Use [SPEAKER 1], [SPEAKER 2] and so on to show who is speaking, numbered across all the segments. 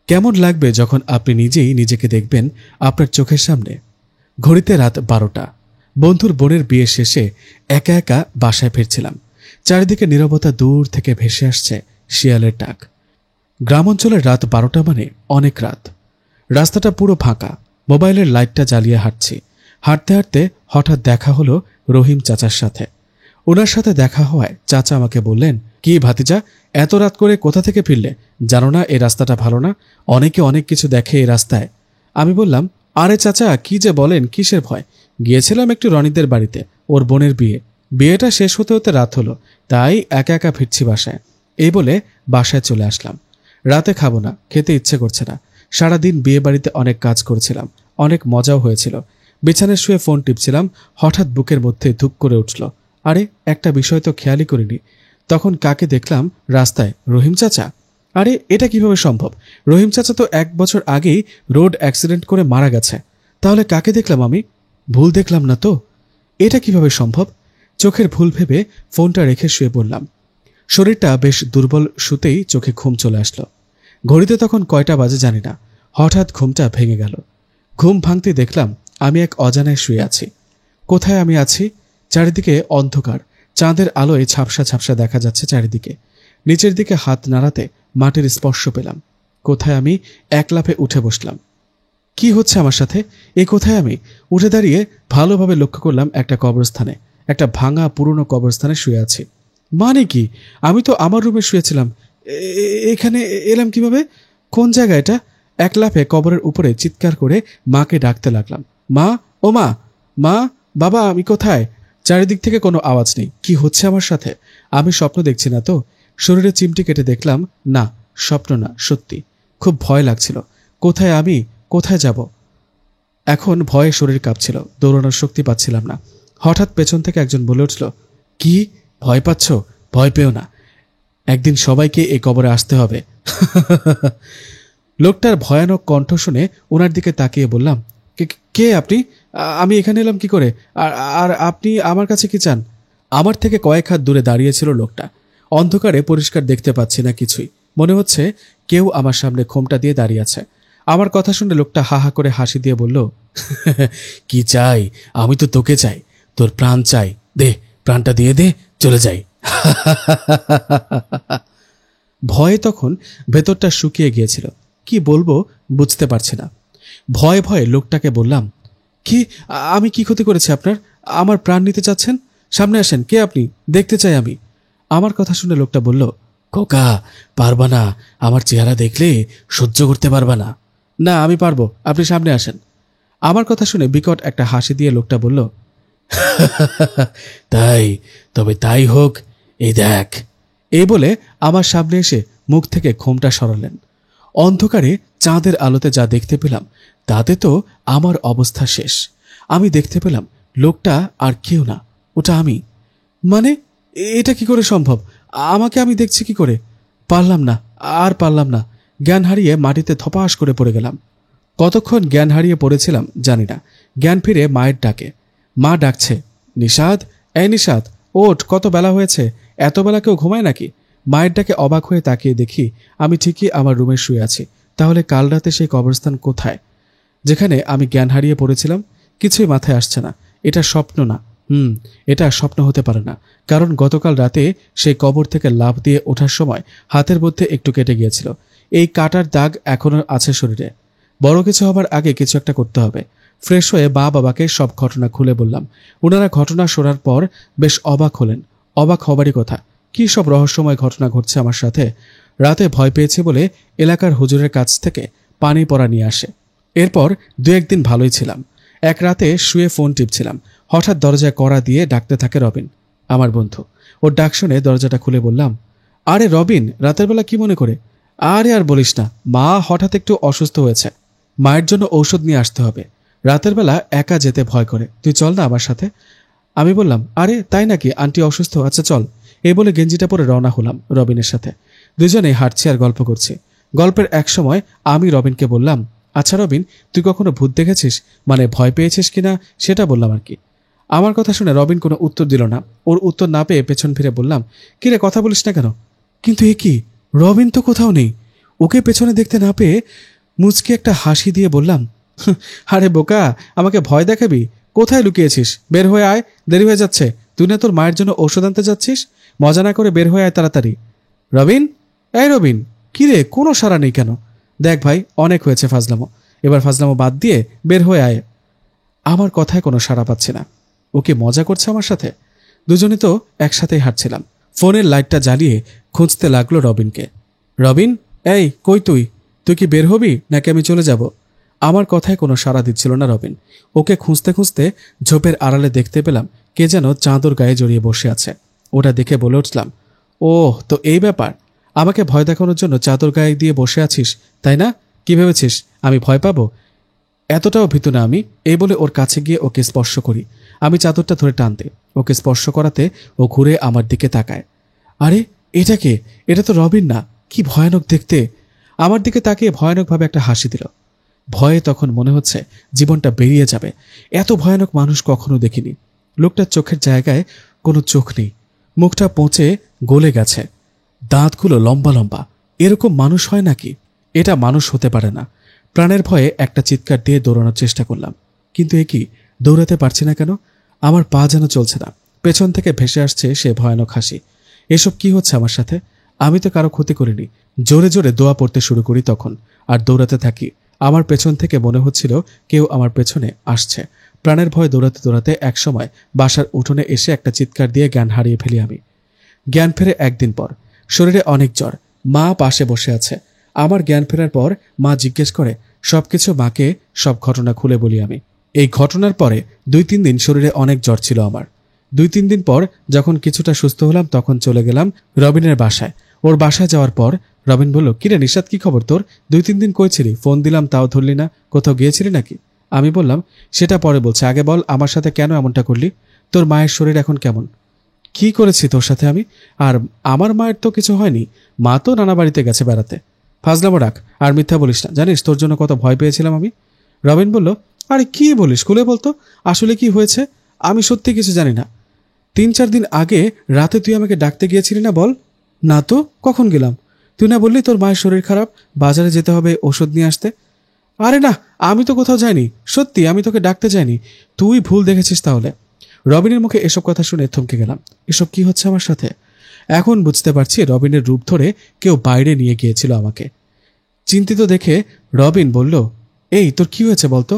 [SPEAKER 1] কেমন লাগবে যখন আপনি নিজেই নিজেকে দেখবেন আপনার চোখের সামনে? ঘড়িতে রাত 12টা। বন্ধুর বোনের বিয়ে শেষে একা একা বাসায় ফিরছিলাম। চারিদিকে নীরবতা, দূর থেকে ভেসে আসছে শিয়ালের ডাক। গ্রামাঞ্চলের রাত 12টা মানে অনেক রাত। রাস্তাটা পুরো ফাঁকা। মোবাইলের লাইটটা জ্বালিয়ে হাঁটছি। হাঁটতে হাঁটতে হঠাৎ দেখা হলো রহিম চাচার সাথে। ওনার সাথে দেখা হওয়ায় চাচা আমাকে বললেন, কি ভাতিজা, এত রাত করে কোথা থেকে ফিরলে? জানো না এই রাস্তাটা ভালো না? অনেকে অনেক কিছু দেখে এই রাস্তায়। আমি বললাম, আরে চাচা, কি যে বলেন, কিসের ভয়? গিয়েছিলাম একটু রনিদের বাড়িতে, ওর বোনের বিয়ে। বিয়েটা শেষ হতে হতে রাত হলো, তাই একা একা ফিরছি বাসায়। এই বলে বাসায় চলে আসলাম। রাতে খাবো না, খেতে ইচ্ছে করছে না। সারাদিন বিয়ে বাড়িতে অনেক কাজ করেছিলাম, অনেক মজাও হয়েছিল। বিছানায় শুয়ে ফোন টিপছিলাম, হঠাৎ বুকের মধ্যে ধুক করে উঠল। আরে, একটা বিষয় তো খেয়ালই করিনি। তখন কাকে দেখলাম রাস্তায়? রহিম চাচা। আরে, এটা কিভাবে সম্ভব? রহিম চাচা তো 1 বছর আগেই রোড অ্যাক্সিডেন্ট করে মারা গেছে। তাহলে কাকে দেখলাম আমি? ভুল দেখলাম না তো? এটা কিভাবে সম্ভব? চোখের ভুল ভেবে ফোনটা রেখে শুয়ে পড়লাম। শরীরটা বেশ দুর্বল, শুতেই চোখে ঘুম চলে আসলো। ঘড়িতে তখন কয়টা বাজে জানি না। হঠাৎ ঘুমটা ভেঙে গেল। ঘুম ভাঙতে দেখলাম আমি এক অজানায় শুয়ে আছি। কোথায় আমি আছি? চারিদিকে অন্ধকার। চাঁদের আলোয় ঝাপসা ঝাপসা দেখা যাচ্ছে চারিদিকে। নিচের দিকে হাত নাড়াতে মাটির স্পর্শ পেলাম। কোথায় আমি? এক লাফে উঠে বসলাম। কি হচ্ছে আমার সাথে? কোথায় আমি? উঠে দাঁড়িয়ে ভালোভাবে লক্ষ্য করলাম একটা কবরস্থানে, একটা ভাঙা পুরনো কবরস্থানে শুয়ে আছি। মানে কি? আমি তো আমার রুমে শুয়েছিলাম। এখানে এলাম কিভাবে? কোন জায়গা এটা? এক লাফে কবরের উপরে চিৎকার করে মাকে ডাকতে লাগলাম। মা, ও মা, মা, বাবা, আমি কোথায়? চারিদিক থেকে কোনো আওয়াজ নেই। কি হচ্ছে আমার সাথে? আমি স্বপ্ন দেখছি না তো? শরীরে চিমটি কেটে দেখলাম, না, স্বপ্ন না, সত্যি। খুব ভয় লাগছিল। কোথায় আমি? কোথায় যাব? এখন ভয়ে শরীর কাঁপছিল, দৌড়ানোর শক্তি পাচ্ছিলাম না। হঠাৎ পেছন থেকে একজন বলে উঠল, কি ভয় পাচ্ছ? ভয় পেও না, একদিন সবাইকে এই কবরে আসতে হবে। লোকটার ভয়ানক কণ্ঠ শুনে ওনার দিকে তাকিয়ে বললাম, কে আপনি? আমি এখানে এলাম কি করে? আর আপনি আমার কাছে কি চান? আমার থেকে কয়েক হাত দূরে দাঁড়িয়েছিল লোকটা। অন্ধকারে পরিষ্কার দেখতে পাচ্ছি না কিছুই। মনে হচ্ছে কেউ আমার সামনে খোমটা দিয়ে দাঁড়িয়ে আছে। আমার কথা শুনে লোকটা হা হা করে হাসি দিয়ে বলল, কি চাই? আমি তো তোকে চাই, তোর প্রাণ চাই। দে, প্রাণটা দিয়ে দে, চলে যাই। ভয়ে তখন ভেতরটা শুকিয়ে গিয়েছিল। কি বলবো বুঝতে পারছি না। ভয়ে ভয়ে লোকটাকে বললাম, কি, আমি কি ক্ষতি করেছি আপনার? আমার প্রাণ নিতে চাচ্ছেন? সামনে আসেন, কে আপনি? দেখতে চাই আমি। আমার কথা শুনে লোকটা বলল, খোকা, পারবা না, আমার চেহারা দেখলে সহ্য করতে পারবা না। না, আমি পারবো, আপনি সামনে আসেন। আমার কথা শুনে বিকট একটা হাসি দিয়ে লোকটা বলল, তাই? তবে তাই হোক, এই দেখ। এই বলে আমার সামনে এসে মুখ থেকে ঘোমটা সরালেন। অন্ধকারে চাঁদের আলোতে যা দেখতে পেলাম তাতে তো আমার অবস্থা শেষ। আমি দেখতে পেলাম লোকটা আর কেউ না, ওটা আমি। মানে, এটা কি করে সম্ভব? আমাকে আমি দেখছি কি করে? পারলাম না, আর পারলাম না। জ্ঞান হারিয়ে মাটিতে ধপাস করে পড়ে গেলাম। কতক্ষণ জ্ঞান হারিয়ে পড়েছিলাম জানি না। জ্ঞান ফিরে মায়ের ডাকে। মা ডাকছে, নিষাদ, এই নিষাদ, ওঠ, কত বেলা হয়েছে, এত বেলা কেউ ঘুমায় নাকি? মায়ের ডাকে অবাক হয়ে তাকিয়ে দেখি আমি ঠিকই আমার রুমে শুয়ে আছি। তাহলে কাল রাতে সেই কবরস্থান কোথায়, যেখানে আমি জ্ঞান হারিয়ে পড়েছিলাম? কিছুই মাথায় আসছে না। এটা স্বপ্ন না। এটা স্বপ্ন হতে পারে না, কারণ গতকাল রাতে সেই কবর থেকে লাফ দিয়ে ওঠার সময় হাতের মধ্যে একটু কেটে গিয়েছিল। এই কাটার দাগ এখনো আছে শরীরে। বড় কিছু হবার আগে কিছু একটা করতে হবে। ফ্রেশ হয়ে বাবাকে সব ঘটনা খুলে বললাম। ওনারা ঘটনা শোনার পর বেশ অবাক হলেন। অবাক হবারই কথা, কি সব রহস্যময় ঘটনা ঘটছে আমার সাথে। রাতে ভয় পেয়েছে বলে এলাকার হুজুরের কাছ থেকে পানি পড়া নিয়ে আসে। এরপর 2-1 দিন ভালোই ছিলাম। এক রাতে শুয়ে ফোন টিপছিলাম, হঠাৎ দরজায় কড়া দিয়ে ডাকতে থাকে রবিন, আমার বন্ধু। ওর ডাক শুনে দরজাটা খুলে বললাম, আরে রবিন, রাতের বেলা কি মনে করে? আরে আর বলিস না, মা হঠাৎ একটু অসুস্থ হয়েছে, মায়ের জন্য ঔষধ নিয়ে আসতে হবে। রাতের বেলা একা যেতে ভয় করে, তুই চল না আমার সাথে। আমি বললাম, আরে তাই নাকি, আন্টি অসুস্থ, আচ্ছা চল। এই বলে গেঞ্জিটা পরে রওনা হলাম রবিনের সাথে। দুজনেই হাঁটছি আর গল্প করছি। গল্পের এক সময় আমি রবিনকে বললাম, আচ্ছা রবিন, তুই কখনো ভূত দেখেছিস? মানে ভয় পেয়েছিস কিনা সেটা বললাম আর কি। আমার কথা শুনে রবিন কোনো উত্তর দিল না। ওর উত্তর না পেয়ে পেছন ফিরে বললাম, কিরে, কথা বলিস না কেন? কিন্তু এ কি, রবিন তো কোথাও নেই। ওকে পেছনে দেখতে না পেয়ে মুচকে একটা হাসি দিয়ে বললাম, আরে বোকা, আমাকে ভয় দেখাবি? কোথায় লুকিয়েছিস? বের হয়ে আয়, দেরি হয়ে যাচ্ছে। তুই না তোর মায়ের জন্য ঔষধ আনতে যাচ্ছিস? মজা না করে বের হয়ে আয় তাড়াতাড়ি। রবিন, এই রবিন, কিরে কোনো সাড়া নেই কেন? দেখ ভাই, অনেক হয়েছে ফাজলামো, এবার ফাজলামো বাদ দিয়ে বের হয়ে আয়। আমার কথায় কোনো সাড়া পাচ্ছি না। ওকে মজা করছে আমার সাথে? দুজনে তো একসাথেই হাঁটছিলাম। ফোনের লাইটটা জ্বালিয়ে খুঁজতে লাগলো রবিনকে। রবিন, এই কই তুই? তুই কি বের হবি নাকি আমি চলে যাব? আমার কথায় কোনো সাড়া দিচ্ছিল না রবিন। ওকে খুঁজতে খুঁজতে ঝোপের আড়ালে দেখতে পেলাম কে যেন চাঁদর গায়ে জড়িয়ে বসে আছে। ওটা দেখে বলে উঠলাম, ওহ, তো এই ব্যাপার। আমাকে ভয় দেখানোর জন্য চাদর গায়ে দিয়ে বসে আছিস, তাই না? কি ভেবেছিস আমি ভয় পাবো? এতটাও ভীতু না আমি। এই বলে ওর কাছে গিয়ে ওকে স্পর্শ করি। আমি চাদরটা ধরে টানতে ওকে স্পর্শ করাতে ও ঘুরে আমার দিকে তাকায়। আরে এটা কে? এটা তো রবিন না। কি ভয়ানক দেখতে! আমার দিকে তাকিয়ে ভয়ানকভাবে একটা হাসি দিল। ভয়ে তখন মনে হচ্ছে জীবনটা বেরিয়ে যাবে। এত ভয়ানক মানুষ কখনো দেখিনি। লোকটার চোখের জায়গায় কোনো চোখ নেই, মুখটা পচে গলে গেছে, দাঁতগুলো লম্বা লম্বা। এরকম মানুষ হয় নাকি? এটা মানুষ হতে পারে না। প্রাণের ভয়ে একটা চিৎকার দিয়ে দৌড়ানোর চেষ্টা করলাম, কিন্তু এ কি, দৌড়াতে পারছি না কেন? আমার পা যেন চলছে না। পেছন থেকে ভেসে আসছে সে ভয়ানক হাসি। এসব কি হচ্ছে আমার সাথে? আমি তো কারো ক্ষতি করিনি। জোরে জোরে দোয়া পড়তে শুরু করি তখন, আর দৌড়াতে থাকি। আমার পেছন থেকে মনে হচ্ছিল কেউ আমার পেছনে আসছে। প্রাণের ভয়ে দৌড়াতে দৌড়াতে একসময় বাসার উঠোনে এসে একটা চিৎকার দিয়ে জ্ঞান হারিয়ে ফেলি আমি। জ্ঞান ফেরে একদিন পর। শরীরে অনেক জ্বর। মা পাশে বসে আছে। আমার জ্ঞান ফেরার পর মা জিজ্ঞেস করে সবকিছু মাকে সব ঘটনা খুলে বলি আমি। এই ঘটনার পরে 2-3 দিন শরীরে অনেক জ্বর ছিল আমার। 2-3 দিন পর যখন কিছুটা সুস্থ হলাম তখন চলে গেলাম রবিনের বাসায়। ওর বাসায় যাওয়ার পর রবিন বলল, কিরে নিশাদ, কি খবর তোর? 2-3 দিন কই ছিলি? ফোন দিলাম তাও ধরলি না। কোথাও গিয়েছিলি নাকি? আমি বললাম, সেটা পরে বলছে, আগে বল আমার সাথে কেন এমনটা করলি? তোর মায়ের শরীর এখন কেমন? কি করেছি তোর সাথে আমি? আর আমার মায়ের তো কিছু হয়নি। মা তো নানা বাড়িতে গেছে বেড়াতে। ফাজলামো রাখ, আর মিথ্যা বলিস না। জানিস তোর জন্য কত ভয় পেয়েছিলাম আমি। রবিন বলল, আরে কি বলিস, খুলে বলতো আসলে কি হয়েছে? আমি সত্যি কিছু জানি না। 3-4 দিন আগে রাতে তুই আমাকে ডাকতে গিয়েছিলি না? বল। না তো, কখন গেলাম? তুই না বললি তোর মায়ের শরীর খারাপ, বাজারে যেতে হবে ওষুধ নিয়ে আসতে? আরে না, আমি তো কোথাও যাইনি। সত্যি আমি তোকে ডাকতে যাইনি। তুই ভুল দেখেছিস তাহলে। রবিনের মুখে এসব কথা শুনে থমকে গেলাম। এসব কি হচ্ছে আমার সাথে? এখন বুঝতে পারছি রবিনের রূপ ধরে কেউ বাইরে নিয়ে গিয়েছিল আমাকে। চিন্তিত দেখে রবিন বলল, এই তোর কি হয়েছে বলতো?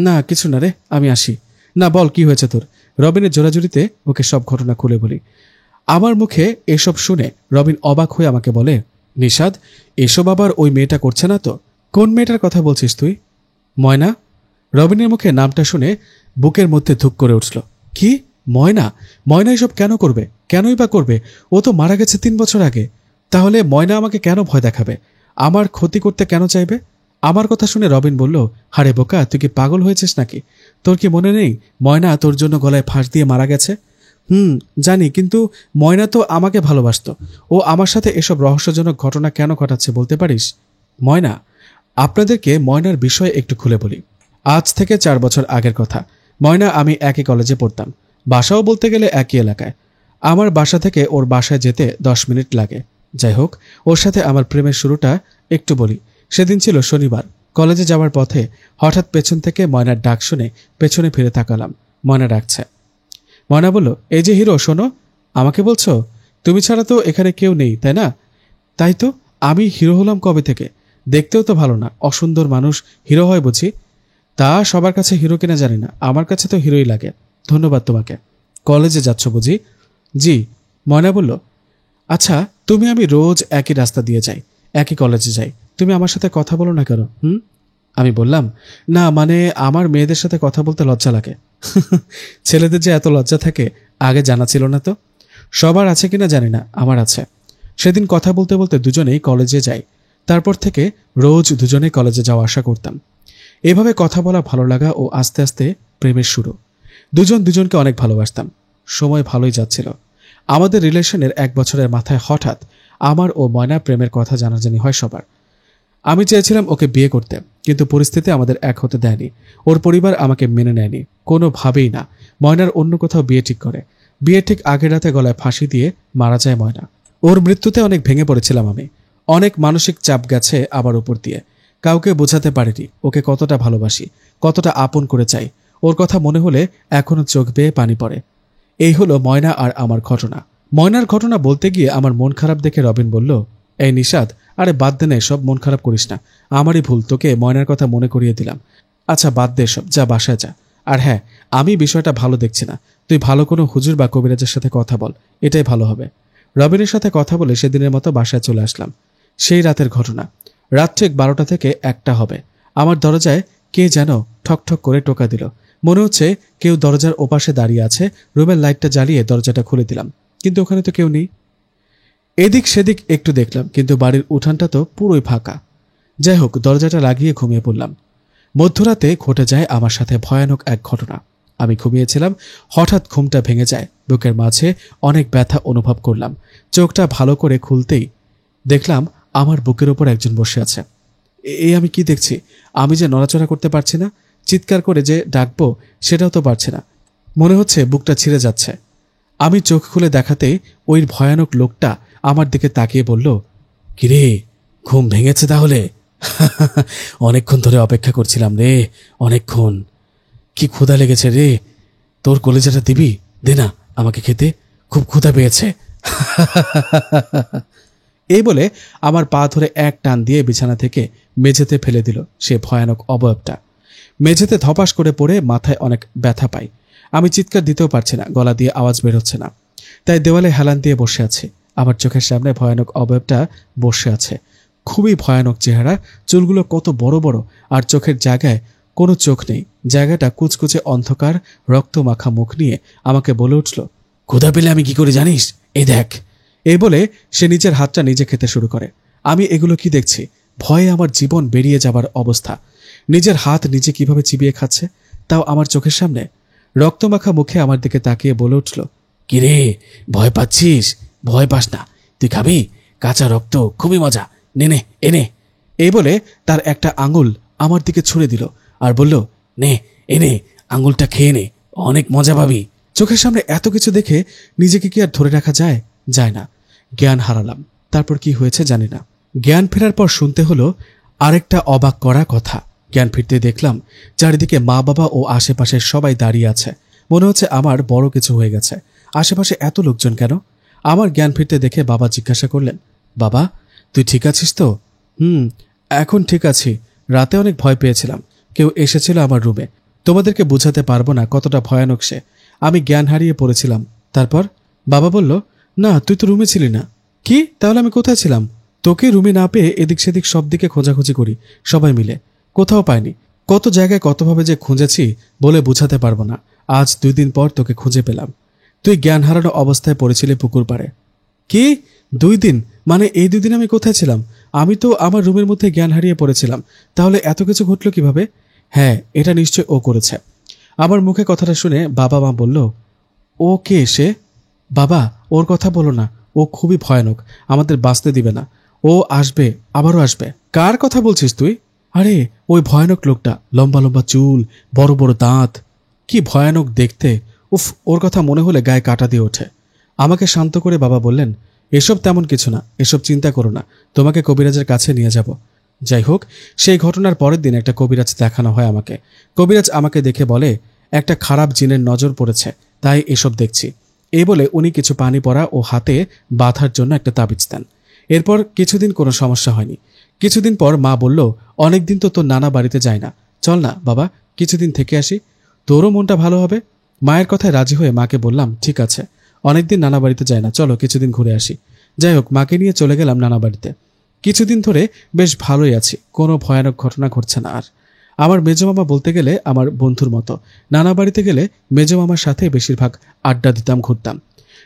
[SPEAKER 1] না কিছু না রে, আমি আসি। না বল কি হয়েছে তোর? রবিনের জোরাজুরিতে ওকে সব ঘটনা খুলে বলি। আমার মুখে এসব শুনে রবিন অবাক হয়ে আমাকে বলে, নিশাদ, এসব আবার ওই মেয়েটা করছে না তো? কোন মেয়েটার কথা বলছিস তুই? ময়না। রবিনের মুখে নামটা শুনে বুকের মধ্যে ধুক করে উঠল। কি? ময়না? ময়না এসব কেন করবে? কেনই বা করবে? ও তো মারা গেছে 3 বছর আগে। তাহলে ময়না আমাকে কেন ভয় দেখাবে? আমার ক্ষতি করতে কেন চাইবে? আমার কথা শুনে রবিন বলল, হারে বোকা, তুই কি পাগল হয়েছিস নাকি? তোর কি মনে নেই ময়না তোর জন্য গলায় ফাঁস দিয়ে মারা গেছে? জানি, কিন্তু ময়না তো আমাকে ভালোবাসতো। ও আমার সাথে এসব রহস্যজনক ঘটনা কেন ঘটাচ্ছে বলতে পারিস? ময়না, আপনাদেরকে ময়নার বিষয়ে একটু খুলে বলি। আজ থেকে 4 বছর আগের কথা। ময়না আমি একই কলেজে পড়তাম। বাসাও বলতে গেলে একই এলাকায়। আমার বাসা থেকে ওর বাসায় যেতে 10 মিনিট লাগে। যাই হোক, ওর সাথে আমার প্রেমের শুরুটা একটু বলি। সেদিন ছিল শনিবার। কলেজে যাওয়ার পথে হঠাৎ পেছন থেকে ময়নার ডাক শুনে পেছনে ফিরে তাকালাম। ময়না ডাকছে। ময়না বলল, এই যে হিরো, শোনো। আমাকে বলছো? তুমি ছাড়া তো এখানে কেউ নেই, তাই না? তাই তো, আমি হিরো হলাম কবে থেকে? দেখতেও তো ভালো না, অসুন্দর মানুষ হিরো হয় বুঝি? তা সবার কাছে হিরো কিনা জানি না, আমার কাছে তো হিরোই লাগে। ধন্যবাদ তোমাকে। কলেজে যাচ্ছ বুঝি? জি। ময়না বলল, আচ্ছা, তুমি আমি রোজ একই রাস্তা দিয়ে যাই, একই কলেজে যাই, তুমি আমার সাথে কথা বলো না কেন? আমি বললাম, না মানে আমার মেয়েদের সাথে কথা বলতে লজ্জা লাগে। ছেলেদের যে এত লজ্জা থাকে আগে জানা ছিল না তো। সবার আছে কিনা জানি না, আমার আছে। সেদিন কথা বলতে বলতে দুজনেই কলেজে যাই। তারপর থেকে রোজ দুজনেই কলেজে যাওয়া আসা করতাম। এভাবে কথা বলা, ভালো লাগা ও আস্তে আস্তে প্রেমের শুরু। দুজন দুজনকে অনেক ভালোবাসতাম। সময় ভালোই যাচ্ছিল। আমাদের রিলেশনের 1 বছরের মাথায় হঠাৎ আমার ও ময়নার প্রেমের কথা জানাজানি হয় সবার। আমি চেয়েছিলাম ওকে বিয়ে করতে, কিন্তু পরিস্থিতি আমাদের এক হতে দেয়নি। ওর পরিবার আমাকে মেনে নেয়নি, কোনোভাবেই না। ময়নার অন্য কোথাও বিয়ে ঠিক করে। বিয়ে ঠিক আগের রাতে গলায় ফাঁসি দিয়ে মারা যায় ময়না। ওর মৃত্যুতে অনেক ভেঙে পড়েছিলাম আমি। অনেক মানসিক চাপ গেছে আমার উপর দিয়ে। কাউকে বোঝাতে পারিনি ওকে কতটা ভালোবাসি, কতটা আপন করে চাই। ওর কথা মনে হলে এখনো চোখ বেয়ে পানি পড়ে। এই হলো ময়না আর আমার ঘটনা। ময়নার ঘটনা বলতে গিয়ে আমার মন খারাপ দেখে রবিন বলল, এই নিশাদ, আরে বাদ দে না এসব, মন খারাপ করিস না। আমারই ভুল, তোকে ময়নার কথা মনে করিয়ে দিলাম। আচ্ছা বাদ দে সব, যা বাসায় যা। আর হ্যাঁ, আমি বিষয়টা ভালো দেখছি না। তুই ভালো কোনো হুজুর বা কবিরাজের সাথে কথা বল, এটাই ভালো হবে। রবিনের সাথে কথা বলে সেদিনের মতো বাসায় চলে আসলাম। সেই রাতের ঘটনা। রাত ঠিক 12টা থেকে 1টা হবে। আমার দরজায় কে যেন ঠকঠক করে টোকা দিল। মনে হচ্ছে কেউ দরজার ওপাশে দাঁড়িয়ে আছে। রুমের লাইটটা জ্বালিয়ে দরজাটা খুলে দিলাম, কিন্তু ওখানে তো কেউ নেই। এদিক সেদিক একটু দেখলাম, কিন্তু বাড়ির উঠানটা তো পুরোই ফাঁকা। যাই হোক, দরজাটা লাগিয়ে ঘুমিয়ে পড়লাম। মধ্যরাতে ঘটে যায় আমার সাথে ভয়ানক এক ঘটনা। আমি ঘুমিয়েছিলাম, হঠাৎ ঘুমটা ভেঙে যায়। বুকের মাঝে অনেক ব্যথা অনুভব করলাম। চোখটা ভালো করে খুলতেই দেখলাম আমার বুকের ওপর একজন বসে আছে। এই আমি কি দেখছি? আমি যে নড়াচড়া করতে পারছি না, চিৎকার করে যে ডাকবো সেটাও তো পারছি না। মনে হচ্ছে বুকটা ছিঁড়ে যাচ্ছে। আমি চোখ খুলে দেখাতেই ওই ভয়ানক লোকটা আমার দিকে তাকিয়ে বলল, কিরে, ঘুম ভেঙেছে তাহলে? অনেকক্ষণ ধরে অপেক্ষা করছিলাম রে, অনেকক্ষণ। কি ক্ষুধা লেগেছে রে, তোর কলেজাটা দিবি? দে না আমাকে খেতে, খুব ক্ষুধা পেয়েছে। এই বলে আমার পা ধরে এক টান দিয়ে বিছানা থেকে মেঝেতে ফেলে দিল সে ভয়ানক অবয়বটা। মেঝেতে ধপাস করে পড়ে মাথায় অনেক ব্যথা পাই। আমি চিৎকার দিতেও পারছি না, গলা দিয়ে আওয়াজ বের হচ্ছে না। তাই দেওয়ালে হেলান দিয়ে বসে আছে। আমার চোখের সামনে ভয়ানক অবয়বটা বসে আছে। খুবই ভয়ানক চেহারা, চুলগুলো কত বড় বড়, আর চোখের জায়গায় কোনো চোখ নেই। জায়গাটা কুচকুচে অন্ধকার, রক্তমাখা মুখ নিয়ে আমাকে বলে উঠল, ক্ষুধা পেলে আমি কি করে জানিস? এই দেখ। এই বলে সে নিজের হাতটা নিজে খেতে শুরু করে। আমি এগুলো কি দেখছি? ভয়ে আমার জীবন বেরিয়ে যাবার অবস্থা। নিজের হাত নিজে কিভাবে চিবিয়ে খাচ্ছে, তাও আমার চোখের সামনে। রক্তমাখা মুখে আমার দিকে তাকিয়ে বলে উঠল, কিরে, ভয় পাচ্ছিস? ভয় পাস না, তুই খাবি কাঁচা রক্ত, খুবই মজা, নে নে এনে। এই বলে তার একটা আঙুল আমার দিকে ছুঁড়ে দিল আর বলল, নে এনে, আঙুলটা খেয়ে নে, অনেক মজা পাবি। চোখের সামনে এত কিছু দেখে নিজেকে কি আর ধরে রাখা যায়? যায় না। জ্ঞান হারালাম। তারপর কি হয়েছে জানি না। জ্ঞান ফেরার পর শুনতে হলো আরেকটা অবাক করা কথা। জ্ঞান ফিরতে দেখলাম চারিদিকে মা বাবা ও আশেপাশের সবাই দাঁড়িয়ে আছে। মনে হচ্ছে আমার বড় কিছু হয়ে গেছে। আশেপাশে এত লোকজন কেন? আমার জ্ঞান ফিরতে দেখে বাবা জিজ্ঞাসা করলেন, বাবা তুই ঠিক আছিস তো? এখন ঠিক আছি। রাতে অনেক ভয় পেয়েছিলাম। কেউ এসেছিল আমার রুমে। তোমাদেরকে বোঝাতে পারবো না কতটা ভয়ানক সে। আমি জ্ঞান হারিয়ে পড়েছিলাম। তারপর বাবা বলল, না তুই তো রুমে ছিলি না। কি, তাহলে আমি কোথায় ছিলাম? তোকে রুমে না পেয়ে এদিক সেদিক সব দিকে খোঁজাখুঁজি করি, সবাই মিলে। কোথাও পাইনি। কত জায়গায় কতভাবে যে খুঁজেছি বলে বোঝাতে পারবো না। আজ 2 দিন পর তোকে খুঁজে পেলাম। তুই জ্ঞান হারানো অবস্থায় পড়েছিলি পুকুর পাড়ে। কি, 2 দিন? মানে এই 2 দিন আমি কোথায় ছিলাম? আমি তো আমার রুমের মধ্যে জ্ঞান হারিয়ে পড়েছিলাম। তাহলে এত কিছু ঘটল কিভাবে? হ্যাঁ, এটা নিশ্চয় ও করেছে। আমার মুখে কথাটা শুনে বাবা মা বলল, ও কে সে? বাবা, ওর কথা বলো না, ও খুবই ভয়ানক, আমাদের বাঁচতে দিবে না। ও আসবে, আবারও আসবে। কার কথা বলছিস তুই? আরে ওই ভয়ানক লোকটা, লম্বা লম্বা চুল, বড় বড় দাঁত, কি ভয়ানক দেখতে। উফ, ওর কথা মনে হলে গায়ে কাঁটা দিয়ে ওঠে। আমাকে শান্ত করে বাবা বললেন, এসব তেমন কিছু না, এসব চিন্তা করো না, তোমাকে কবিরাজের কাছে নিয়ে যাব। যাই হোক, সেই ঘটনার পরের দিন একটা কবিরাজ দেখানো হয় আমাকে। কবিরাজ আমাকে দেখে বলে, একটা খারাপ জিনের নজর পড়েছে, তাই এসব দেখছি। এই বলে উনি কিছু পানি পড়া ও হাতে বাঁধার জন্য একটা তাবিজ দেন। এরপর কিছুদিন কোনো সমস্যা হয়নি। কিছুদিন পর মা বলল, অনেকদিন তো তোর নানা বাড়িতে যায় না, চল না বাবা কিছুদিন থেকে আসি, তোরও মনটা ভালো হবে। মায়ের কথায় রাজি হয়ে মাকে বললাম, ঠিক আছে, অনেকদিন নানা বাড়িতে যায় না, চলো কিছুদিন ঘুরে আসি। যাই হোক, মাকে নিয়ে চলে গেলাম নানা বাড়িতে। কিছুদিন ধরে বেশ ভালোই আছি, কোনো ভয়ানক ঘটনা ঘটছে না আর। আমার মেজমামা বলতে গেলে আমার বন্ধুর মতো। নানা বাড়িতে গেলে মেজমামার সাথে বেশিরভাগ আড্ডা দিতাম, ঘুরতাম।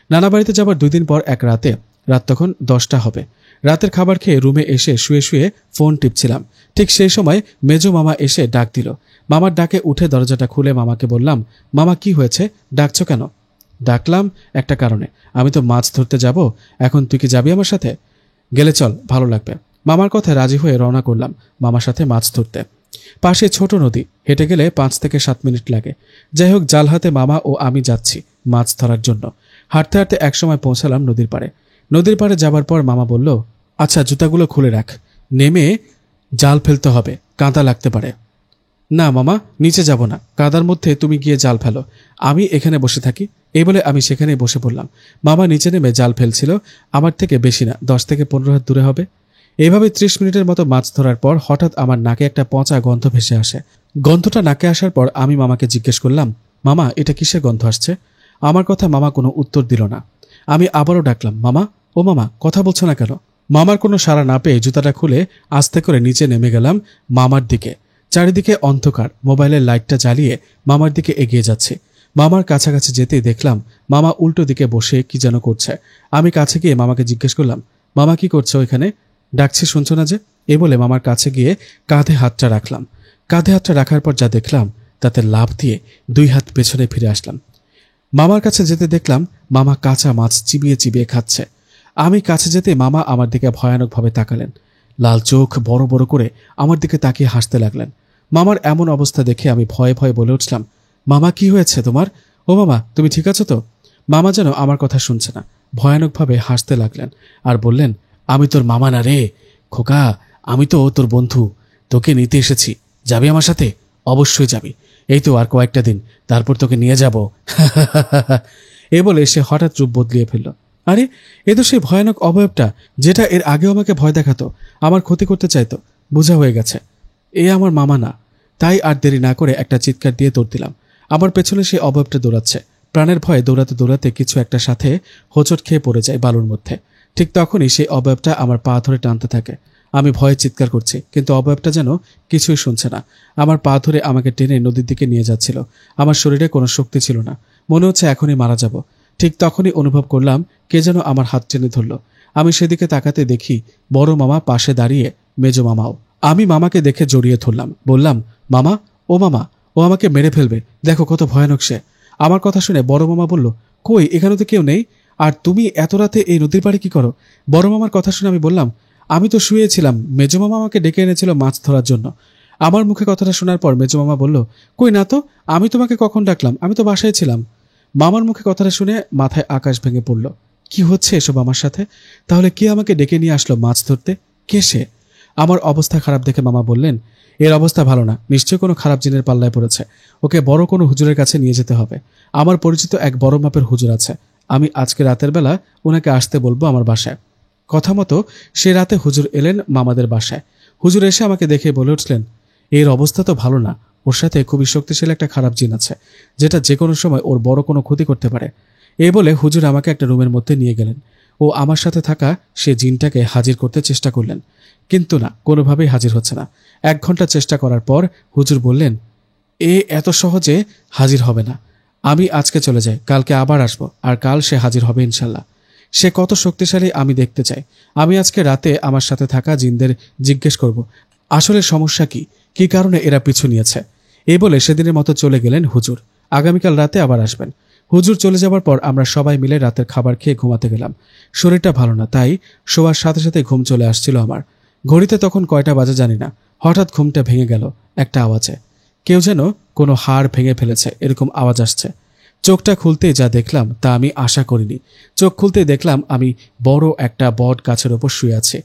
[SPEAKER 1] নানা বাড়িতে যাবার 2 দিন পর এক রাতে, রাত তখন 10টা হবে, রাতের খাবার খেয়ে রুমে এসে শুয়ে শুয়ে ফোন টিপছিলাম। ঠিক সেই সময় মেজো মামা এসে ডাক দিল। মামার ডাকে উঠে দরজাটা খুলে মামাকে বললাম, মামা কি হয়েছে, ডাকছো কেন? ডাকলাম একটা কারণে, আমি তো মাছ ধরতে যাব, এখন তুই কি যাবি আমার সাথে? গেলে চল, ভালো লাগবে। মামার কথায় রাজি হয়ে রওনা করলাম মামার সাথে মাছ ধরতে। পাশে ছোট নদী, হেঁটে গেলে 5 থেকে 7 মিনিট লাগে। যাই হোক, জাল হাতে মামা ও আমি যাচ্ছি মাছ ধরার জন্য। হাঁটতে হাঁটতে একসময় পৌঁছালাম নদীর পাড়ে। নদীর পাড়ে যাবার পর মামা বলল, আচ্ছা, জুতাগুলো খুলে রাখ, নেমে জাল ফেলতে হবে, কাঁদা লাগতে পারে। না মামা, নিচে যাব না, কাদার মধ্যে তুমি গিয়ে জাল ফেলো, আমি এখানে বসে থাকি। এই বলে আমি সেখানে বসে পড়লাম। মামা নিচে নেমে জাল ফেলছিল, আমার থেকে বেশি না, 10 থেকে 15 হাত দূরে হবে। এইভাবে 30 মিনিটের মতো মাছ ধরার পর হঠাৎ আমার নাকে একটা পচা গন্ধ ভেসে আসে। গন্ধটা নাকে আসার পর আমি মামাকে জিজ্ঞেস করলাম, মামা এটা কিসের গন্ধ আসছে? আমার কথা মামা কোনো উত্তর দিল না। আমি আবারও ডাকলাম, মামা, ও মামা, কথা বলছো না কেন? মামার কোনো সাড়া না পেয়ে জুতাটা খুলে আস্তে করে নিচে নেমে গেলাম মামার দিকে। চারিদিকে অন্ধকার, মোবাইলের লাইটটা জ্বালিয়ে মামার দিকে এগিয়ে যাচ্ছে। মামার কাছাকাছি যেতেই দেখলাম মামা উল্টো দিকে বসে কি যেন করছে। আমি কাছে গিয়ে মামাকে জিজ্ঞেস করলাম, মামা কি করছো এখানে? ডাকছি শুনছো না যে? এ বলে মামার কাছে গিয়ে কাঁধে হাতটা রাখলাম। কাঁধে হাতটা রাখার পর যা দেখলাম তাতে লাফ দিয়ে 2 হাত পেছনে ফিরে আসলাম। মামার কাছে যেতে দেখলাম মামা কাঁচা মাছ চিবিয়ে চিবিয়ে খাচ্ছে। আমি কাছে যেতে মামা আমার দিকে ভয়ানকভাবে তাকালেন। লাল চোখ বড় বড় করে আমার দিকে তাকিয়ে হাসতে লাগলেন। মামার এমন অবস্থা দেখে আমি ভয়ে ভয়ে বলে উঠলাম, মামা কি হয়েছে তোমার? ও মামা, তুমি ঠিক আছো তো? মামা যেন আমার কথা শুনছে না, ভয়ানকভাবে হাসতে লাগলেন আর বললেন, আমি তোর মামা না রে খোকা, আমি তো তোর বন্ধু, তোকে নিতে এসেছি, যাবি আমার সাথে? অবশ্যই যাবি, এই তো আর কয়েকটা দিন, তারপর তোকে নিয়ে যাব। এ বলে সে হঠাৎ রূপ বদলিয়ে ফেলল। আরে, এ তো সেই ভয়ানক অবয়বটা যেটা এর আগেও আমাকে ভয় দেখাতো, আমার ক্ষতি করতে চাইতো। বোঝা হয়ে গেছে, এ আমার মামা না। তাই আর দেরি না করে একটা চিৎকার দিয়ে দৌড় দিলাম। আমার পেছনে সেই অবয়বটা দৌড়াচ্ছে। প্রাণের ভয়ে দৌড়াতে দৌড়াতে কিছু একটা সাথে হোঁচট খেয়ে পড়ে যায় বালুর মধ্যে। ঠিক তখনই সেই অবয়বটা আমার পা ধরে টানতে থাকে। আমি ভয়ে চিৎকার করছি, কিন্তু অবয়বটা যেন কিছুই শুনছে না। আমার পা ধরে আমাকে টেনে নদীর দিকে নিয়ে যাচ্ছিল। আমার শরীরে কোনো শক্তি ছিল না, মনে হচ্ছে এখনই মারা যাব। ঠিক তখনই অনুভব করলাম কে যেন আমার হাত টেনে ধরল। আমি সেদিকে তাকাতে দেখি বড় মামা পাশে দাঁড়িয়ে, মেজো মামাও। আমি মামাকে দেখে জড়িয়ে ধরলাম, বললাম, মামা, ও মামা, ও আমাকে মেরে ফেলবে, দেখো কত ভয়ানক সে। আমার কথা শুনে বড় মামা বলল, কই, এখানে তো কেউ নেই, আর তুমি এত রাতে এই নদীর পাড়ে কি করো? বড় মামার কথা শুনে আমি বললাম, আমি তো শুয়েছিলাম, মেজো মামা আমাকে ডেকে এনেছিল মাছ ধরার জন্য। আমার মুখে কথাটা শোনার পর মেজো মামা বলল, কই না তো, আমি তোমাকে কখন ডাকলাম, আমি তো বাসায় ছিলাম। মামার মুখে কথাটা শুনে মাথায় আকাশ ভেঙে পড়ল। কি হচ্ছে এসব আমার সাথে? তাহলে কে আমাকে ডেকে নিয়ে আসলো মাছ ধরতে? কে সে? আমার অবস্থা খারাপ দেখে মামা বললেন, এর অবস্থা ভালো না, নিশ্চয় কোনো খারাপ জিনের পাল্লায় পড়েছে, ওকে বড় কোনো হুজুরের কাছে নিয়ে যেতে হবে। আমার পরিচিত এক বড় মাপের হুজুর আছে, আমি আজকে রাতের বেলা ওনাকে আসতে বলবো আমার বাসায়। কথা মতো সে রাতে হুজুর এলেন মামাদের বাসায়। হুজুর এসে আমাকে দেখে বলে উঠলেন, এর অবস্থা তো ভালো না, ওর সাথে খুবই শক্তিশালী একটা খারাপ জিন আছে, যেটা যে কোনো সময় ওর বড় কোনো ক্ষতি করতে পারে। এই বলে হুজুর আমাকে একটা রুমের মধ্যে নিয়ে গেলেন। ও আমার সাথে থাকা সে জিনটাকে হাজির করতে চেষ্টা করলেন, কিন্তু না, কোনোভাবেই হাজির হচ্ছে না। 1 ঘন্টা চেষ্টা করার পর হুজুর বললেন, এ এত সহজে হাজির হবে না, আমি আজকে চলে যাই, কালকে আবার আসবো, আর কাল সে হাজির হবে ইনশাল্লাহ। সে কত শক্তিশালী আমি দেখতে চাই। আমি আজকে রাতে আমার সাথে থাকা জিনদের জিজ্ঞেস করব আসলে সমস্যা কি, কি কারণে এরা পিছু নিয়েছে। এই বলে সেদিনের মতো চলে গেলেন হুজুর। আগামীকাল রাতে আবার আসবেন। হুজুর চলে যাবার পর আমরা সবাই মিলে রাতের খাবার খেয়ে ঘুমাতে গেলাম। শরীরটা ভালো না, তাই শোয়ার সাথে সাথে ঘুম চলে আসছিল আমার। ঘড়িতে তখন কয়টা বাজে জানি না, হঠাৎ ঘুমটা ভেঙে গেল একটা আওয়াজে। কেউ যেন কোনো হাড় ভেঙে ফেলেছে এরকম আওয়াজ আসছে। চোখটা খুলতেই যা দেখলাম তা আমি আশা করিনি। চোখ খুলতেই দেখলাম আমি বড় একটা বট গাছের ওপর শুয়ে আছি।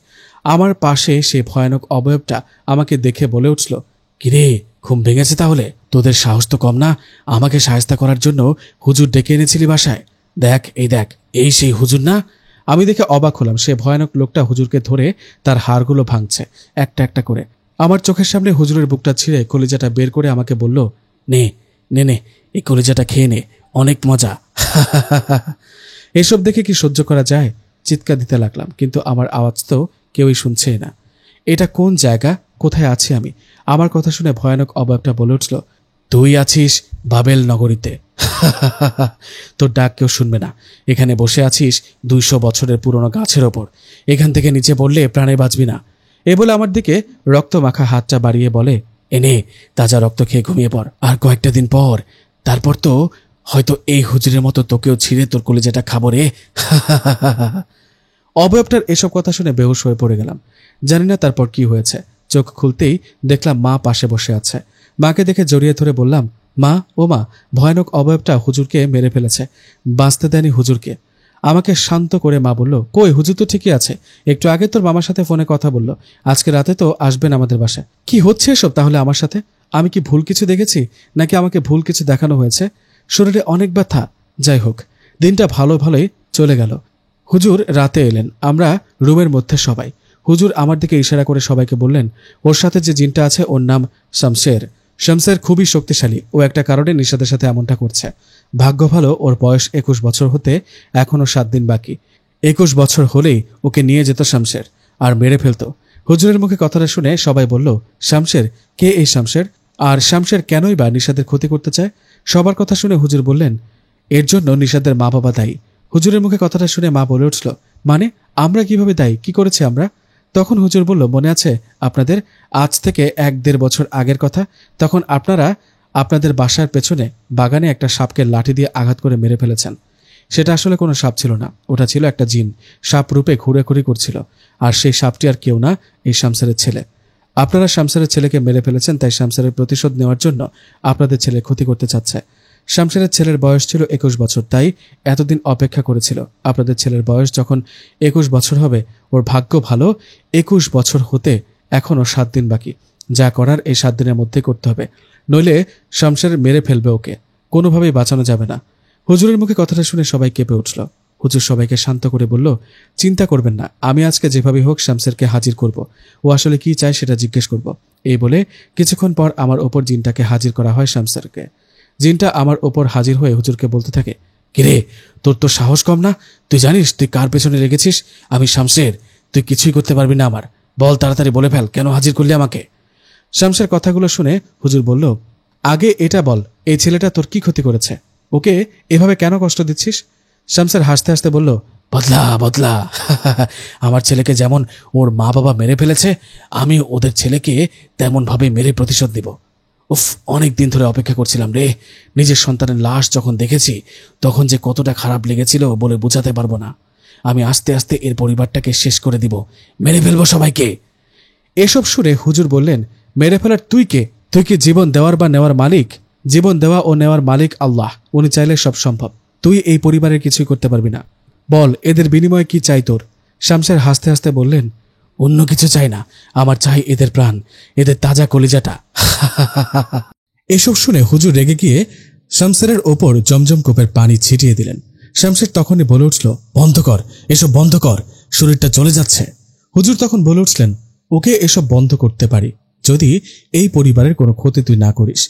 [SPEAKER 1] আমার পাশে সে ভয়ানক অবয়বটা আমাকে দেখে বলে উঠল, কিরে, ঘুম ভেঙেছে তাহলে? তোদের সাহস তো কম না, আমাকে সাহায্য করার জন্য হুজুর ডেকে এনেছিলি বাসায়। দেখ, এই সেই হুজুর না? আমি দেখে অবাক হলাম, সে ভয়ানক লোকটা হুজুরকে ধরে তার হাড়গুলো ভাঙছে একটা একটা করে। আমার চোখের সামনে হুজুরের বুকটা ছিঁড়ে কলিজাটা বের করে আমাকে বলল, নে নে নে, এই কলিজাটা খেয়ে নে, অনেক মজা। এসব দেখে কি সহ্য করা যায়? চিৎকার দিতে লাগলাম, কিন্তু আমার আওয়াজ তো কেউই শুনছেই না। এটা কোন জায়গা, কোথায় আছি আমি? আমার কথা শুনে ভয়ানক অবয়বটা বলে উঠল, তুই আছিস বাবেল নগরীতে। তোর ডাক কেউ শুনবে না। এখানে বসে আছিস 200 বছরের পুরনো গাছের ওপর, এখান থেকে নিচে পড়লে প্রাণে বাঁচবি না। এ বলে আমার দিকে রক্ত মাখা হাতটা বাড়িয়ে বলে, এনে তাজা রক্ত খেয়ে ঘুমিয়ে পড়, আর কয়েকটা দিন পর, তারপর তো হয়তো এই হুজুরের মতো তোকেও ছিঁড়ে তোর কলিজাটা খাবো রে। অবয়বটার এসব কথা শুনে বেহুশ হয়ে পড়ে গেলাম। জানি না তারপর কি হয়েছে। চোখ খুলতেই দেখলাম মা পাশে বসে আছে। মাকে দেখে জড়িয়ে ধরে বললাম, মা, ও মা, ভয়ানক অবয়বটা হুজুরকে মেরে ফেলেছে, বাঁচতে দেয়নি হুজুরকে। আমাকে শান্ত করে মা বলল, কই হুজুর তো ঠিকই আছে, একটু আগে তোর মামার সাথে ফোনে কথা বললো, আজকে রাতে তো আসবেন আমাদের বাসায়। কি হচ্ছে এসব তাহলে আমার সাথে? আমি কি ভুল কিছু দেখেছি, নাকি আমাকে ভুল কিছু দেখানো হয়েছে? শরীরে অনেক ব্যথা। যাই হোক, দিনটা ভালো ভালোই চলে গেল। হুজুর রাতে এলেন, আমরা রুমের মধ্যে সবাই। হুজুর আমার দিকে ইশারা করে সবাইকে বললেন, ওর সাথে যে জিনটা আছে ওর নাম শামশের। শামশের খুবই শক্তিশালী, ও একটা কারণে নিশাদের সাথে এমনটা করছে। ভাগ্য ভালো ওর বয়স 21 বছর হতে এখনো 7 দিন বাকি। 21 বছর হলেই ওকে নিয়ে যেত শামশের আর মেরে ফেলতো। হুজুরের মুখে কথাটা শুনে সবাই বলল, শামশের? কে এই শামশের? আর শামশের কেনই বা নিশাদের ক্ষতি করতে চায়? সবার কথা শুনে হুজুর বললেন, এর জন্য নিশাদের মা বাবা দায়ী। হুজুরের মুখে কথাটা শুনে মা বলে উঠল, মানে আমরা কিভাবে দায়ী? কি করেছি আমরা? তখন হুজুর বলল, মনে আছে আপনাদের, আজ থেকে 1-1.5 বছর আগের কথা? তখন আপনারা আপনাদের বাসার পেছনে বাগানে একটা সাপকে লাঠি দিয়ে আঘাত করে মেরে ফেলেছেন। সেটা আসলে কোনো সাপ ছিল না, ওটা ছিল একটা জিন, সাপ রূপে ঘুরেঘুরি করছিল। আর সেই সাপটি আর কেউ না, এই শামসারের ছেলে। আপনারা শামসারের ছেলেকে মেরে ফেলেছেন, তাই শামসারের প্রতিশোধ নেওয়ার জন্য আপনাদের ছেলে ক্ষতি করতে চাচ্ছে। শামসারের ছেলের বয়স ছিল 21 বছর, তাই এতদিন অপেক্ষা করেছিল। আপনাদের ছেলের বয়স যখন 21 বছর হবে, ওর ভাগ্য ভালো 21 বছর হতে এখনো 7 দিন বাকি। যা করার এই 7 দিনের মধ্যে করতে হবে, নইলে শামসার মেরে ফেলবে ওকে, কোনোভাবেই বাঁচানো যাবে না। হুজুরের মুখে কথাটা শুনে সবাই কেঁপে উঠল। হুজুর সবাইকে শান্ত করে বলল, চিন্তা করবেন না, আমি আজকে যেভাবে হোক শামসেরকে হাজির করব। ও আসলে কি চায় সেটা জিজ্ঞেস করব। এই বলে কিছুক্ষণ পর আমার ওপর জিনটাকে হাজির করা হয় শামসেরকে। জিনটা আমার ওপর হাজির হয়ে হুজুরকে বলতে থাকে, কিরে, তোর তো সাহস কম না? তুই জানিস তুই কার পেছনে লেগেছিস? আমি শামসের, তুই কিছুই করতে পারবি না আমার। বল, তাড়াতাড়ি বলে ফেল, কেন হাজির করলি আমাকে? শামসের কথাগুলো শুনে হুজুর বলল, আগে এটা বল, এই ছেলেটা তোর কি ক্ষতি করেছে? ওকে এভাবে কেন কষ্ট দিচ্ছিস? শামসের হাসতে হাসতে বলল, বদলা বদলা। আমার ছেলেকে যেমন ওর মা বাবা মেরে ফেলেছে, আমি ওদের ছেলেকে তেমন ভাবে মেরে প্রতিশোধ দিব। উফ, অনেক দিন ধরে অপেক্ষা করছিলাম রে। নিজের সন্তানের লাশ যখন দেখেছি তখন যে কতটা খারাপ লেগেছিল বলে বোঝাতে পারবো না। আমি আস্তে আস্তে এর পরিবারটাকে শেষ করে দিব, মেরে ফেলবো সবাইকে। এসব শুনে হুজুর বললেন, মেরে ফেলার তুই কে? তুই কি জীবন দেওয়ার বা নেওয়ার মালিক? জীবন দেওয়া ও নেওয়ার মালিক আল্লাহ, উনি চাইলে সব সম্ভব। তুই এই পরিবারের কিছুই করতে পারবি না। বল, এদের বিনিময়ে কি চাই তোর? শামসের হাসতে হাসতে বললেন, অন্য কিছু চাই না, আমার চাই এদের প্রাণ, এদের তাজা কলিজাটা। এসব শুনে হুজুর রেগে গিয়ে শামসেরের ওপর জমজম কোপের পানি ছিটিয়ে দিলেন। শামসের তখনই বলে উঠল, বন্ধ কর, এসব বন্ধ কর, শরীরটা চলে যাচ্ছে। হুজুর তখন বলে উঠলেন, ওকে এসব বন্ধ করতে পারি যদি এই পরিবারের কোনো ক্ষতি তুই না করিস।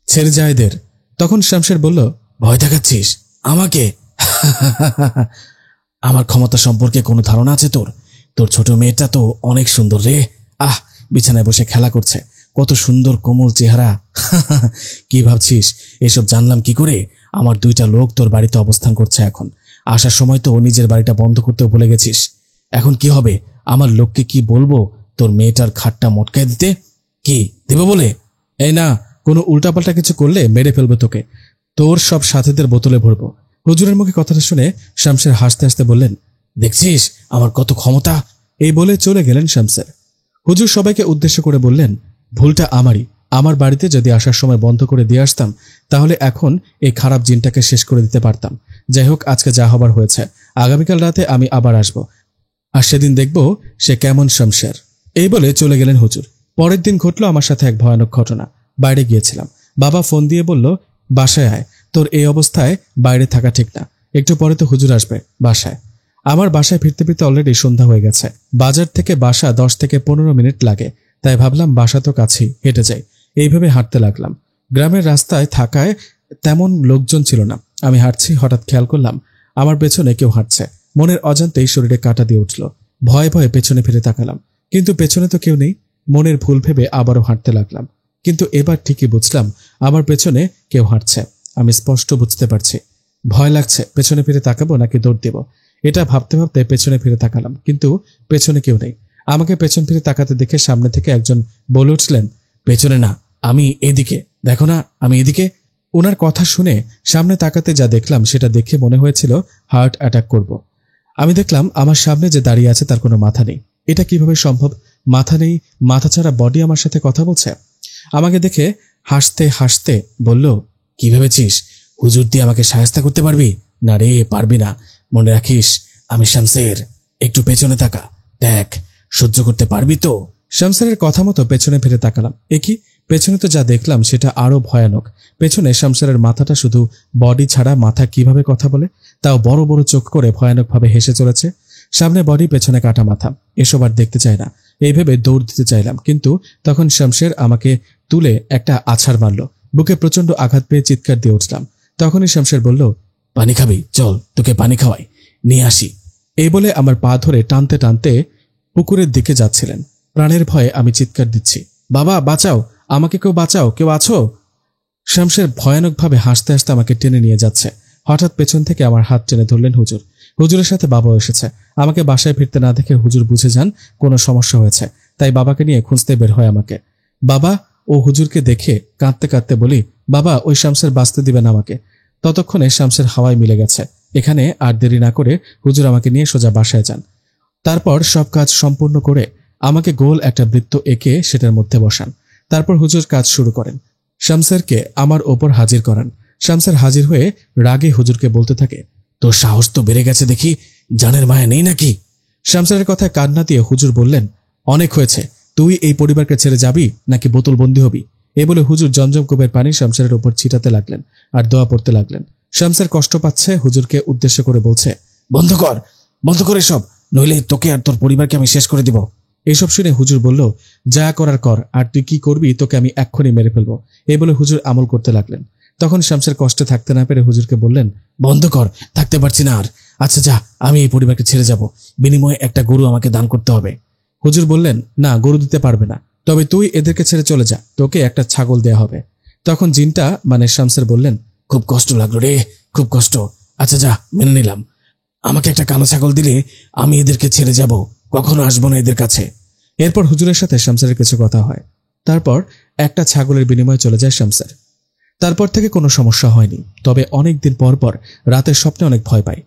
[SPEAKER 1] ছেড়ে যায় এদের। তখন শামসের বলল, ভয় দেখাচ্ছিস আমাকে? আমার ক্ষমতা সম্পর্কে কোনো ধারণা আছে তোর? তোর ছোট মেয়েটা তো অনেক সুন্দর রে। আহ, বিছানায় বসে খেলা করছে, কত সুন্দর কোমল চেহারা। কি ভাবছিস এসব জানলাম কি করে? আমার 2টা লোক তোর বাড়িতে অবস্থান করছে এখন। আসার সময় তো নিজের বাড়িটা বন্ধ করতেও ভুলে গেছিস। এখন কি হবে? আমার লোককে কি বলবো তোর মেয়েটার খাটটা মটকায় দিতে? কি দেব বলে? এই না, কোনো উল্টাপাল্টা কিছু করলে মেরে ফেলবে তোকে, তোর সব সাথীদের বোতলে ভরবো। হুজুরের মুখে কথাটা শুনে শামসের হাসতে হাসতে বললেন, দেখছিস আমার কত ক্ষমতা? এই বলে চলে গেলেন শামসের। হুজুর সবাইকে উদ্দেশ্য করে বললেন, ভুলটা আমারই। আমার বাড়িতে যদি আসার সময় বন্ধ করে দিয়ে আসতাম, তাহলে এখন এই খারাপ জিনটাকে শেষ করে দিতে পারতাম। যাই হোক, আজকে যা হবার হয়েছে, আগামীকাল রাতে আমি আবার আসব, আর সেদিন দেখব সে কেমন শামসের। এই বলে চলে গেলেন হুজুর। পরের দিন ঘটল আমার সাথে এক ভয়ানক ঘটনা। বাইরে গিয়েছিলাম, বাবা ফোন দিয়ে বলল, বাসায় আয়, তোর এই অবস্থায় বাইরে থাকা ঠিক না, একটু পরে তো হুজুর আসবে বাসায়। আমার বাসায় ফিরতে ফিরতে অলরেডি সন্ধ্যা হয়ে গেছে। বাজার থেকে বাসা 10 থেকে 15 মিনিট লাগে, তাই ভাবলাম বাসা তো কাছেই, হেঁটে যাই। এইভাবে হাঁটতে লাগলাম। গ্রামের রাস্তায় থাকায় তেমন লোকজন ছিল না। আমি হাঁটছি, হঠাৎ খেয়াল করলাম আমার পেছনে কেউ হাঁটছে। মনের অজান্তেই শরীরে কাঁটা দিয়ে উঠল। ভয়ে ভয়ে পেছনে ফিরে তাকালাম, কিন্তু পেছনে তো কেউ নেই। মনের ভুল ভেবে আবারও হাঁটতে লাগলাম, কিন্তু এবার ঠিকই বুঝলাম আমার পেছনে কেউ হাঁটছে। আমি স্পষ্ট বুঝতে পারছি। ভয় লাগছে, পেছনে ফিরে তাকাবো নাকি দৌড় দেব, এটা ভাবতে ভাবতে পেছনে ফিরে তাকালাম, কিন্তু পেছনে কেউ নেই। আমাকে পেছন ফিরে তাকাতে দেখে সামনে থেকে একজন বলে উঠলেন, পেছনে না, আমি এদিকে, দেখো না আমি এদিকে। ওনার কথা শুনে সামনে তাকাতে যা দেখলাম সেটা দেখে মনে হয়েছিল হার্ট অ্যাটাক করব। আমি দেখলাম আমার সামনে যে দাঁড়িয়ে আছে তার কোনো মাথা নেই। এটা কিভাবে সম্ভব? মাথা নেই, মাথা ছাড়া বডি আমার সাথে কথা বলছে। আমাকে দেখে হাসতে হাসতে বলল, কি ভেবেছিস হুজুর দিয়ে আমাকে সাহায্য করতে পারবি? না রে, পারবি না।
[SPEAKER 2] মনে রাখিস আমি শামসের, একটু পেছনে তাকা, দেখ সহ্য করতে পারবি তো?
[SPEAKER 1] শামসেরের কথা মতো পেছনে ফিরে তাকালাম। একই পেছনে তো যা দেখলাম সেটা আরো ভয়ানক। পেছনে শামসেরের মাথাটা শুধু বডি ছাড়া মাথা কিভাবে কথা বলে, তাও বড় বড় চোখ করে ভয়ানকভাবে হেসে চলেছে। সামনে বডি, পেছনে কাটা মাথা, এসব আর দেখতে চাই না। এই ভেবে দৌড় দিতে চাইলাম, কিন্তু তখন শামসের আমাকে তুলে একটা আছাড় মারল। বুকে প্রচন্ড আঘাত পেয়ে চিৎকার দিয়ে উঠলাম। তখনই শামসের বলল,
[SPEAKER 2] পানি খাবি? চল তোকে পানি খাওয়াই, নিয়ে আসি।
[SPEAKER 1] এই বলে আমার পা ধরে টানতে টানতে পুকুরের দিকে যাচ্ছিলেন। প্রাণের ভয়ে আমি চিৎকার দিচ্ছি, বাবা বাঁচাও, আমাকে কেউ বাঁচাও, কেউ আছো? শামসের ভয়ানকভাবে হাসতে হাসতে আমাকে টেনে নিয়ে যাচ্ছে। হঠাৎ পেছন থেকে আমার হাত টেনে ধরলেন হুজুর। হুজুরের সাথে বাবাও এসেছে। আমাকে বাসায় ফিরতে না দেখে হুজুর বুঝে যান কোনো সমস্যা হয়েছে, তাই বাবাকে নিয়ে খুঁজতে বের হয় আমাকে। বাবা ও হুজুরকে দেখে কাঁদতে কাঁদতে বলি, বাবা ওই শামসের বাঁচতে দিবেন আমাকে। ততক্ষণে শামসের হাওয়ায় মিলে গেছে। এখানে আর দেরি না করে হুজুর আমাকে নিয়ে সোজা বাসায় যান। তারপর সব কাজ সম্পূর্ণ করে আমাকে গোল একটা বৃত্ত এঁকে সেটার মধ্যে বসান। তারপর হুজুর কাজ শুরু করেন। শামসেরকে আমার ওপর হাজির করান। শামসের হাজির হয়ে রাগে হুজুরকে বলতে থাকে,
[SPEAKER 2] তোর সাহস তো বেড়ে গেছে দেখি, জানের মায়া নেই নাকি?
[SPEAKER 1] শামসেরের কথায় কান্না দিয়ে হুজুর বললেন, অনেক হয়েছে, তুই এই পরিবারকে ছেড়ে যাবি নাকি বোতলবন্দি হবি? এ বলে হুজুর জমজম কূপের পানি শামসেরের উপর ছিটাতে লাগলেন আর দোয়া পড়তে লাগলেন। শামসের কষ্ট পাচ্ছে, হুজুরকে উদ্দেশ্য করে বলছে,
[SPEAKER 2] বন্ধ কর, বন্ধ করে সব, নইলে তোকে আর তোর পরিবারকে আমি শেষ করে দিব।
[SPEAKER 1] এসব শুনে হুজুর বলল, যা করার কর, আর তুই কি করবি তোকে আমি এক্ষুনি মেরে ফেলবো। এই বলে হুজুর আমল করতে লাগলেন। তখন শামসের কষ্টে থাকতে না পেরে হুজুরকে বললেন,
[SPEAKER 2] বন্ধ কর, থাকতে পারছি না আর। আচ্ছা যা, আমি এই পরিবারকে ছেড়ে যাব, বিনিময়ে একটা গরু আমাকে দান করতে হবে।
[SPEAKER 1] হুজুর বললেন, না, গরু দিতে পারবে না, তবে তুই এদেরকে ছেড়ে চলে যা, তোকে একটা ছাগল দেয়া হবে। তখন জিনটা মানে শামসের বললেন,
[SPEAKER 2] খুব কষ্ট লাগলো রে, খুব কষ্ট। আচ্ছা যা, মেনে নিলাম, আমাকে একটা কালো ছাগল দিলে আমি এদেরকে ছেড়ে যাব, কখনো আসবো না এদের কাছে।
[SPEAKER 1] এরপর হুজুরের সাথে শামসেরের কিছু কথা হয়। তারপর একটা ছাগলের বিনিময়ে চলে যায় শামসের। তারপর থেকে কোনো সমস্যা হয়নি, তবে অনেক দিন পর পর রাতের স্বপ্নে অনেক ভয় পাই।